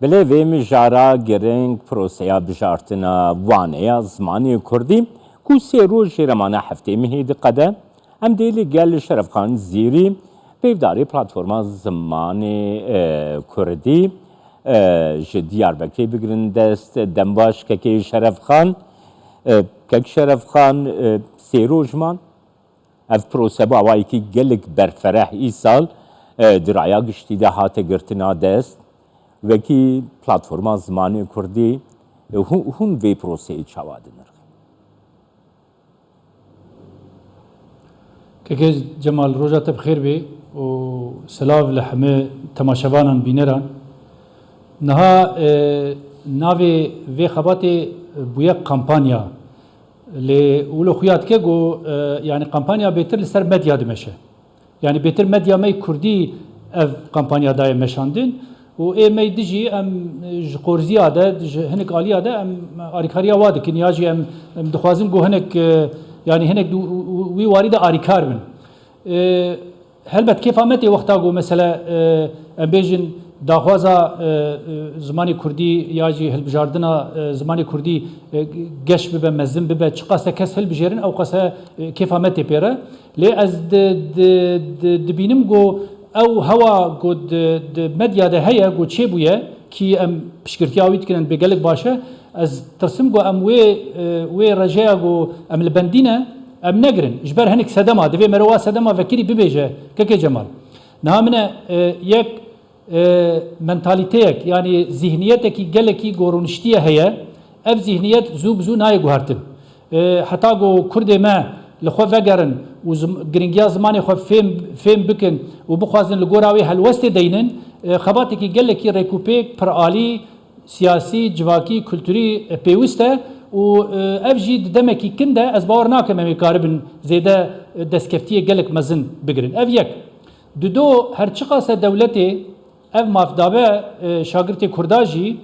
بله ویم جارا گرنگ پروسیا بجارتنا وانه زمانی کردی کو سی روز رمانه هفته مهید قدم ام دیلی گل شرف خان زیری پیوداری پلتفرما زمانی کردی جدیار بکی بگرن دست دنباش که شرف خان که شرف خان سی روز من اف پروسه با وایی که گلک برفره ای سال درعیا گشتی ده هات گرتنا دست وکی پلتفرما زمانی کردی هون وی پروسه چوادن که جمال روزات بخیر بی و سلاو لحمه تماشاوانان بینران نها ناوی وی خبات بویا کمپانیا لی اولو خیات که گو یعنی کمپانیا بهتر لسر مدیا دمشه یعنی بهتر مدیا می کردی اف کمپانیا دای مشاندن و ای می دیجی ام قرزیاده هنک عالیاده ام آریکاریا واده که نیاجی ام دخوازم گو هنک yani hinek vi varide arikar bin. Helbet kefameti vaqta go mesela bejin daxwaza zmani Kurdî ya jî hilbijardina zmani Kurdî geş bibe mezin bibe çiqase kes hilbijerin ew qase kefametê pêre lê ez dibînim got ew hewa got medya de heye got çêbûye ki em piştgirtiya wî dikirin bê gelek baş e ez tirsim got em wê rejeya got em li bendîne em negirin ji ber hinek sedema divê merova sedema vekirî bibêje keke Cemal niha min e yek mentaliteyek yani zihniyetekî gelekî goroniştiye heye ev zihniyet zû bi zû nayê guhertin heta got Kurdê me li xwe vegerin û giringiya zimanê xwe fêm bikin û bixwazin li gora wê helwestê deynin xebatekî gelekî rekûpêk pir alî siyasî civakî kulturî pêwîst e û ev jî di demekî kin de ez bawer nakim em ê karibin zêde destkeftiyê gelek mezin bigirin ev yek di do her çiqase dewletê ev mafdabe şagirtê Kurda jî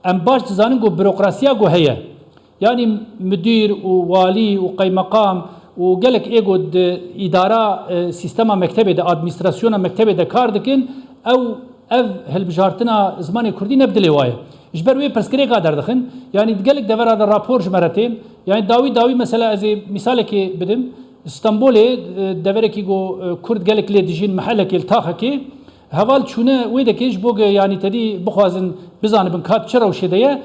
em baş dizanin got bürokrasiya got heye yani müdîr û walî û qeymeqam û gelek ê got îdara sîstema mektebê de administrasyona mektebê de kar dikin ev hilbijartina zimanê Kurdî ne bi dilê waye ji ber wê pirsgirêka derdixin yani gelek devera de rapor ji me re tên yani dawî mesela ez ê misalekê bidim İstanbolê deverekî got Kurd gelek lê dijîn mehelekê li taxekê heval çûne wê deke ji bo yani tedî bixwazin bizanibin kat çi rewşê de ye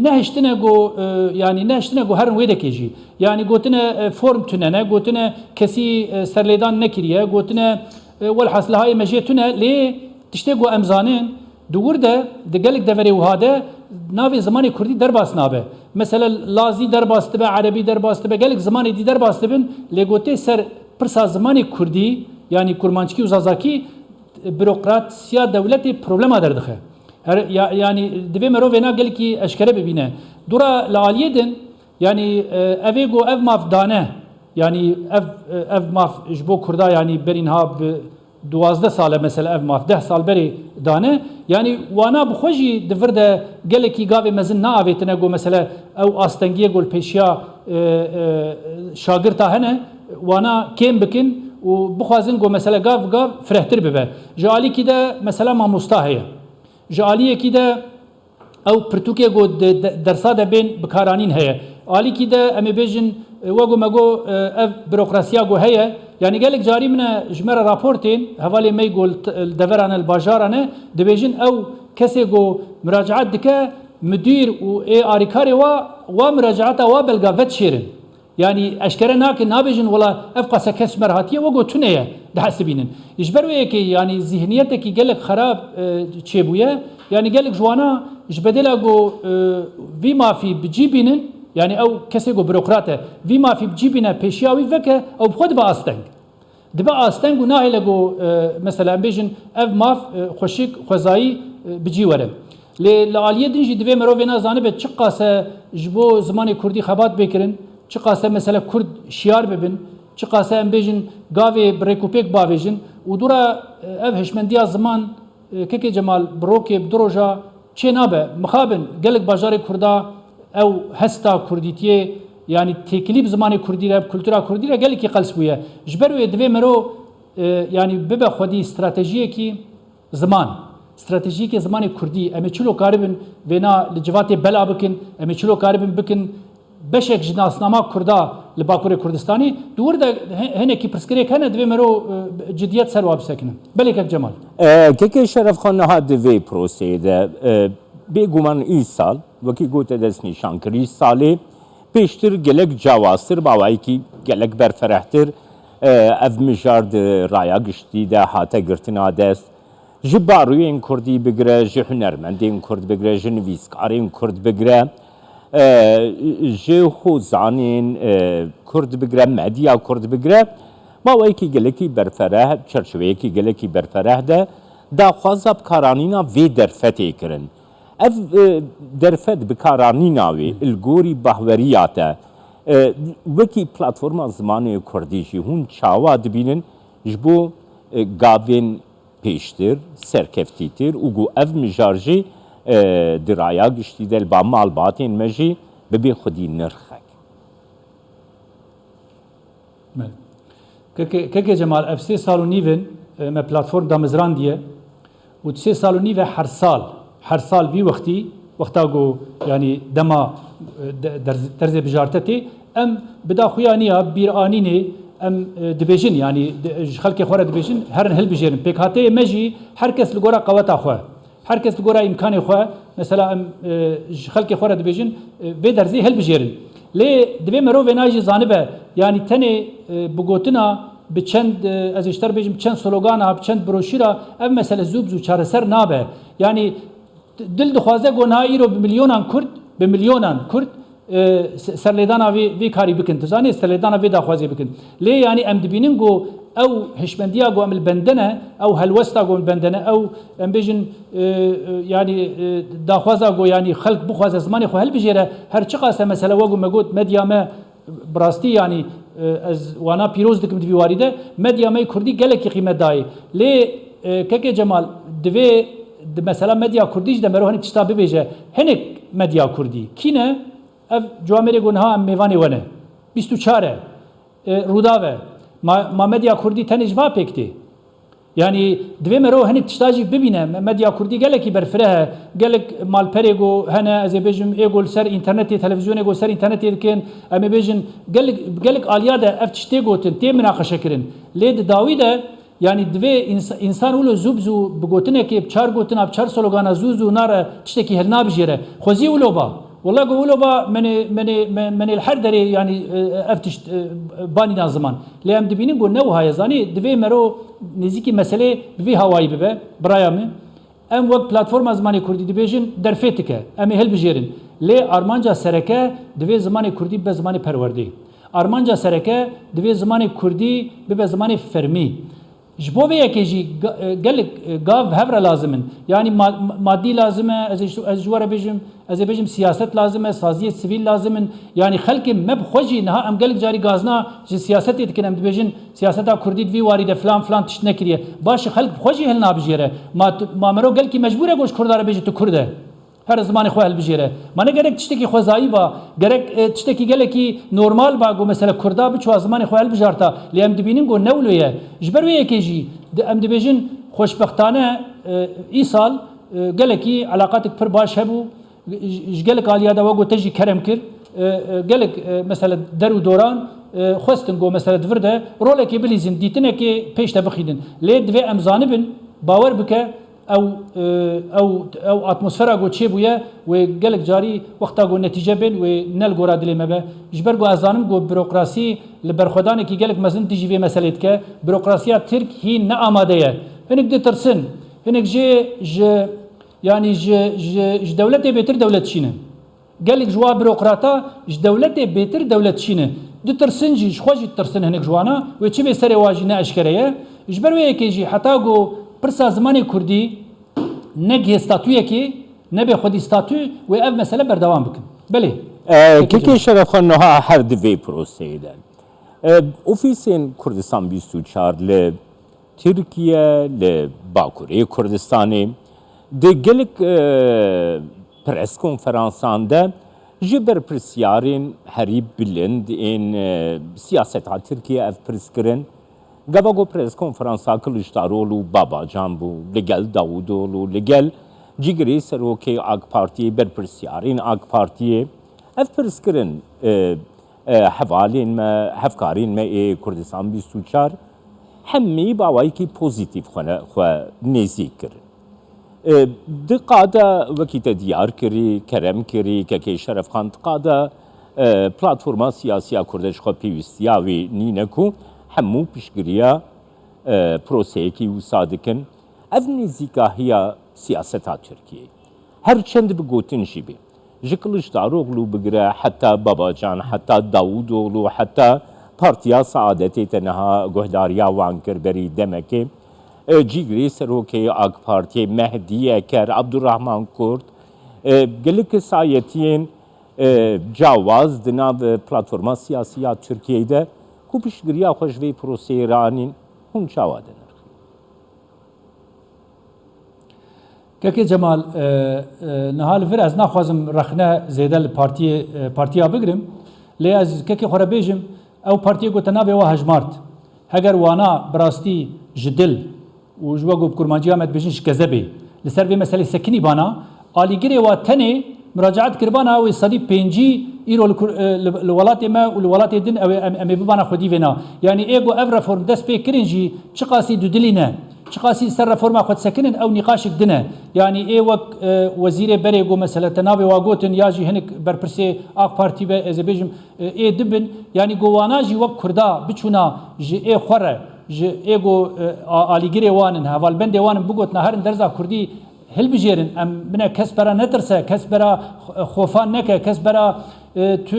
nehiştine got yani nehiştine got herin wê dekê jî yani gotine form tunene gotine kesî serlêdan nekiriye gotine welhas li hayê me jê tune lê tiştê got em zanin dûr de di gelek deverê wiha de navê zimanê Kurdî derbas nabe mesela Lazî derbas dibe Erebî derbas dibe gelek zimanê dî derbas dibin lê gotê ser pirsa zimanê Kurdî yani kurmançikî û zazakî bürokrasiya devletê problema derdixe yani divê mirovê na gelekî eşkere bibîne dura li aliyê din yani evê got ev maf dane yani ev maf ji bo Kurda yani berînha bi 12 sale mesela ev maf 10 sal berê dane yani wana bi xwe jî di vir de gelekî gavê mezin naavêtine got mesela ew astengiyê got pêşiya şagirta hene wana kêm bikin û bixwazin got mesela gav firehtir bibe ji alîkî de mesela mamosta heye ji aliyekî de ew pirtûkê got dersa de bên bikaranîn heye alîkî de em ê bêjin we got me got ev bürokrasiya got heye yani gelek carî min e ji me re rapor tên hevalê me got deveran li bajaran e dibêjin ew kesê got müracaat dike müdîr û ê arîkarê wa müracaata wa belga vedşêrin yani eşkere nakin nabêjin wala ev qase kes me re hatiye we got tune ye dihesibînin ji ber wê yekê yani zihniyetekî gelek xerab çêbûye yani gelek ji wana ji bedêla got vî mafî bicîbînin yani ew kesê got bürokrat e vî mafî bicîbîne pêşiya wî veke ew bi xwe dibe asteng dibe asteng û nahêle got mesela em bêjin ev maf xweşik xwezayî bicî were lê li aliyê din jî divê mirovê nazanibe çi qase ji bo zimanê Kurdî xebat bêkirin çi qase mesela Kurd şiyar bibin çi qase em bêjin gavê bi rêkûpêk bavêjin û dûra ev hişmendiya ziman keke Cemal bi rokê bi du roja çê nabe mixabin gelek bajarê Kurda ew hesta Kurdîtiyê yani têkilîb zimanê Kurdî re kultura Kurdî re gelekî qels bûye ji ber wê divê mirov yani bibe xwedî stratejiyekî ziman استراتیژیک زمانی کردی امی چلو کاربن وینا لجوات بلا بکن امی چلو کاربن بکن بشک جناسنامه کردا لباکور کردستانی دور ده هنه کی پرسکری کنه دوی مرو جدیت سر واب سکنه بله که جمال که شرف خان ها دوی پروسه ده بگومان ای سال وکی گوته دست نشان کری سالی پیشتر گلک جواستر باوایی کی گلک برفرحتر اف مجارد رایا گشتی ده حاتا گرتنا دست جی باروی این کردی بگره جی هنرمندی این کرد بگره جی نویسکاری این کرد بگره جی خوزانین کرد بگره مدیا کرد بگره باوایی کی گلکی برفره چرچوه کی گلکی برفره ده دا خوازب کارانینا وی درفتی کرن اف درفت بکارانینا وی الگوری بحوریاته وکی پلتفرما زمانی کردی جی هون چاوا دبینن جبو گاوین پیشتر سرکفتیتر و گو اف مجارجی درایا گشتی دل با مالباتین مجی ببی خودی نرخک که جمال اف 3 سال و نیون ما پلتفرم دا مزران دیه و 3 سال و نیو هر سال وی وقتا گو یعنی دما درز بجارتتی ام بدا خویانیا بیرانینه ام دبیجن یعنی خلق خوره دبیجن هرن هل بجیرن پیکاته مجی هر کس لگورا قوتا خواه هر کس لگورا امکان خواه مثلا ام خلق خوره دبیجن به درزی هل بجیرن لی دبی مرو وناجی زانبه یعنی تنه بگوتنا بچند از اشتر بجم چند سلوگان بچند بروشیرا اف مثلا زوب زو چاره سر نابه یعنی دل دخوازه گونه ایرو بملیونان کرد سرلیدانا وی کاری بکن تزانی سرلیدانا وی داخوازی بکن لی یعنی ام دبینن گو او هشمندیا گو عمل بندنه او هلوستا گو بندنه او ام بیجن یعنی داخوازا گو یعنی خلق بخواز زمانی خو هل بجیره هر چه قاسه مثلا وگو مگود مدیا ما براستی یعنی از وانا پیروز دکم دوی واریده مدیا ما کردی گلکی قیمت دای لی که جمال دوی مثلا مدیا کردیش دمرو هنی تشتا ببیجه هنک مدیا کردی کینه اف جوامری گونها ام میوانی ونه 24 روداوه ما مدیا کردی تنش وا پکتی یعنی دوی مرو هنک تشتاجی ببینه مدیا کردی گلکی برفره گلک مالپرگو هنه از بیجم ایگول سر اینترنتی تلویزیون ایگول سر اینترنتی دکن ام بیجن گلک آلیاده اف تشتی گوتن تی مناقشه کرن لید داویده yani dve insan ulu zubzu bugotine ki çar gotin ab çar sologana zuzu nara tişteki helna bijere xozi uloba والله uloba meni el her deri yani eftiş bani zaman lem dibinin go ne haya zani dve mero niziki mesele dve havayı be brayamı em vak platform zamani kurdi dibejin derfetike em hel bijerin le armanca sereke dve zamani kurdi be zamani perverdi armanca sereke dve zamani kurdi be zamani fermi جبو به یکیجی گلک گاو هفر لازمن یعنی مادی لازمه از جواره بجم سیاست لازمه سازی سیویل لازمن یعنی خلق مب خوشی نه ام گلک جاری گازنا جی سیاست یتکنم بجن سیاست کردی دوی وارد فلان تشت نکریه باش خلق خوشی هل نابجیره ما مرو گلکی مجبوره گوش کرداره بجی تو کرده هر زمان خو هل بجیره من گرک تشتکی خوزایی با گرک تشتکی گلکی نورمال با گو مثلا کردا بچو زمان خو هل بجارتا لیم دبینین گو نولویه جبر وی کیجی ام دبیجن خوشبختانه ای سال گلکی علاقاتک پر باش هبو گلک الیا دا وگو تجی کرم کر گلک مثلا درو دوران خوستن گو مثلا دورده رولکی بلیزن دیتنه کی پیش تبخیدن لی دو امزانبن باور بکه او اتمسفر گو چه بویه و گلک جاری وقتا گو نتیجه بین و نل گورا دلیمه به جبر گو ازانم گو بروکراسی لبرخدانه کی گلک مزن تیجی وی مسئله که بروکراسیا ترک هی نه آماده ای هنگ ده ترسن هنگ ج yani ج devlete betir devlet çine gelek jwa bürokrata j devlete betir devlet çine de tırsın ji xwaji tırsın henek jwana ve çi be sere waji ne aşkereye jber ve ki ji hata go pirsa zamanı kurdi ne ge statüye ki ne be xwedi statü ve ev mesele berdevam bikin beli ki şeref xan noha her divê proseyde ofîsên Kurdistan 24 li Türkiye li Bakurê Kurdistanê de gelek pres konferansan de ji ber pirsyarên herî bilind ên siyaseta Tirkiye ev pirskirin Gavago pres konferansa Kılıçdaroğlu Babacan bu legel Davutoğlu legel Cigri Seroke AK Parti'ye berpirsyarin AK Parti'ye ev pirskirin hevalin me hevkarin me Kurdistan bistuçar hemmi bawayı ki pozitif xwe nêzik kirin. Diqada vekîte diyar kirî, kerem kirî, kekê Şerefxan diqada platforma siyasiya Kurda ji xwe pêwîstiya wê nîne ku hemû piştgiriya proseyekî wisa dikin. Ev nêzîkahiya siyaseta Tirkiyeyê. Her çend bi gotin jî bê. Ji Kılıçdaroğlu bigire heta Babacan, heta Davutoğlu, heta Partiya Saadetê teneha guhdariya wan kir berî demekê. Cîgirê Serokê AK Partiye Mehdi Yeker, Abdurrahman Kurd, gelek sayetiyên cawaz di nav platforma siyasiya Tirkiyeyê de ku piştgiriya xwe ji vê proseyê ranîn hûn çawa de nirxîn. Kekê Cemal niha li vir ez naxwazim rexne zêde li partiya bigirim lê ez kekê xwe re bêjim ew partiyê gote navê we hejmart heger wana bi rastî ji dil û ji we got kurmanciya me dibêjin şkezebê li ser vê meselê sekinî bana alîgirê wa tenê müracaat kirbana wê sedî pêncî îro li welatê me û li welatê din em ê bibana xwedî vêna yanî êgo ev reform dest pê kirin jî çi qasî du dilî ne çi qasî ser reforma xwe sekinin ew nîqaşek dine yanî ê wek wezîrê berê got mesela te navê wa gotin ya jî hinek berpirsê AK Partî be ez ê bêjim ê dibin yanî gowana jî wek Kurda biçûna ji ê xwe re ji êgo alîgirê wan in hevalbendê wan in bigotina herin derza Kurdî hilbijêrin em bine kes bera netirse kes bera xofan neke kes bera tu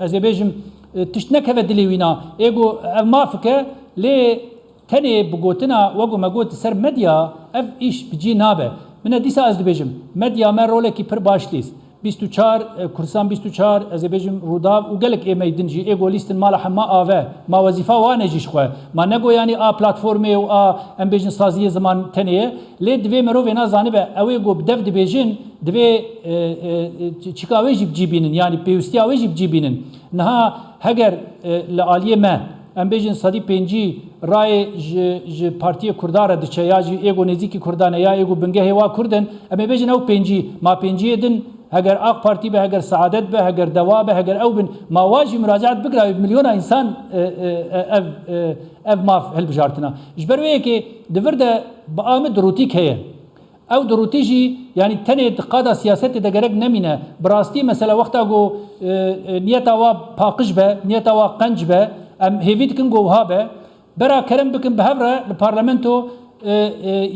ez ê bêjim tişt nekeve dilê wîna êgo ev mafike lê tenê bigotina wego me got ser medya ev îş bicî nabe min dîsa ez dibêjim medya me rolekî pir baş lîst 24 Kurdistan 24 ez ê bêjim Rûdav û gelek êmey din jî êgo lîstin mala hema ave ma wezîfa wan e jî ji xwe ma nego yanî a platformê û a em bêjin saziyê ziman tenê ye lê divê mirovê nazanibe ew ê got bi dev dibêjin divê çîka wê jî bicî bînin yanî pêwîstiya wê jî bicî bînin niha heger li aliyê me em bêjin sedî pêncî rayê ji Partiyê Kurda re diçe ya jî êgo nêzîkî Kurdan e ya êgo bingehê wa Kurdin em ê bêjin ew pêncî ma pênciyê din heger AK Partî be heger Saadet be heger Deva be heger ew bin ma wa jî müracaat bikira milyona însan ev maf hilbijartina ji ber wê yekê divir de bi amî dirûtîk heye ew dirûtî jî yanî tenê diqada siyasetê de gerek nemîne bi rastî mesela wexta got niyeta wa paqij be niyeta wa qenc be em hêvî dikin got wiha be bera kerem bikin bi hev re li parlamento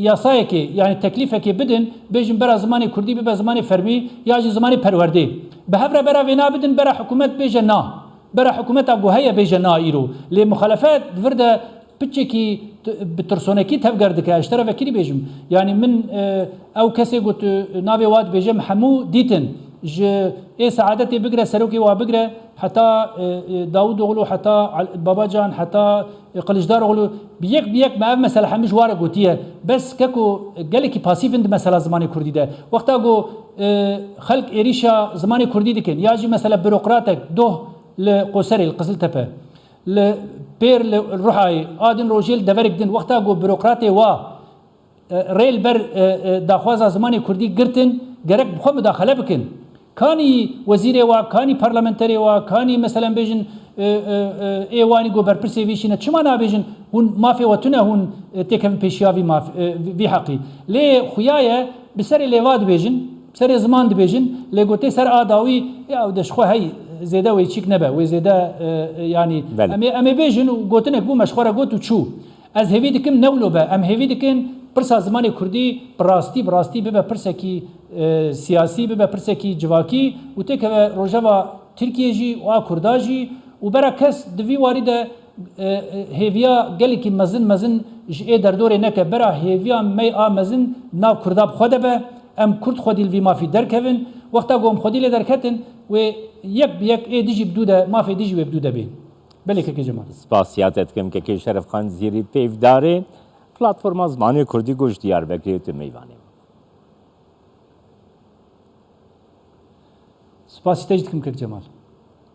yasayekê yani teklîfekê bidin bêjin bera zimanê Kurdî bibe zimanê fermî ya jî zimanê perwerdê bi hev re bera vê nabidin bera hikûmet bêje na bera hikûmeta ku heye bêje na îro lê muxalefet divir de piçekî bi tirsonekî tevger dike ji terê vekirî bêjim yanî min ew kesê got navê wa dibêjim hemû dîtin ji ê Saadetê bigire serokê wa bigire heta Davutoğlu heta Babacan heta Kılıçdaroğlu biyek me ev mesela hemî ji ware gotiye bes keko gelekî pasîv in mesela zimanê Kurdî de wexta got xelk êrîşa zimanê Kurdî dikin ya jî mesela bürokratek doh li Qoserê li Qiziltepe li pêr li Rihayê adin rojê li deverek din wexta got bürokratê wa rêl ber daxwaza zimanê Kurdî girtin gerek bi xwe müdaxele bikin kanî wezîrê wa kanî parlamenterê wa kanî mesela bêjin ê wanî got berpirsê vî şîne çima nabêjin hûn mafê we tune hûn têkevin pêşiya vî heqî lê xuya ye bi serê lêva dibêjin bi serê ziman dibêjin lê gotê ser a dawî ya de ji xwe hey zêde wê çîk nebe wê zêde yanî em ê bêjin û gotinek bû me ji xwe re got û çû ez hêvî dikim newlo be em hêvî dikin pirsa zimanê Kurdî bi rastî bibe pirsekî siyasî bibe pirsekî civakî û têkeve rojeva Tirkiye jî û a Kurda jî û bera kes di vî warî de hêviya gelekî mezin ji ê derdorê neke bera hêviya me a mezin nav Kurda bi xwe de be em Kurd xwedî li vî mafî derkevin wexta got em xwedî lê derketin wê yek bi yek ê dijî bidû de mafê dijî wê bidû de bê belê kekê Cemal Spasiyat etkim kekê Şerefxan Zîrî pêvdarê platforma zimanê Kurdî goş Diyarbekirê tu meyvanê Spasî te jî dikim kek Cemal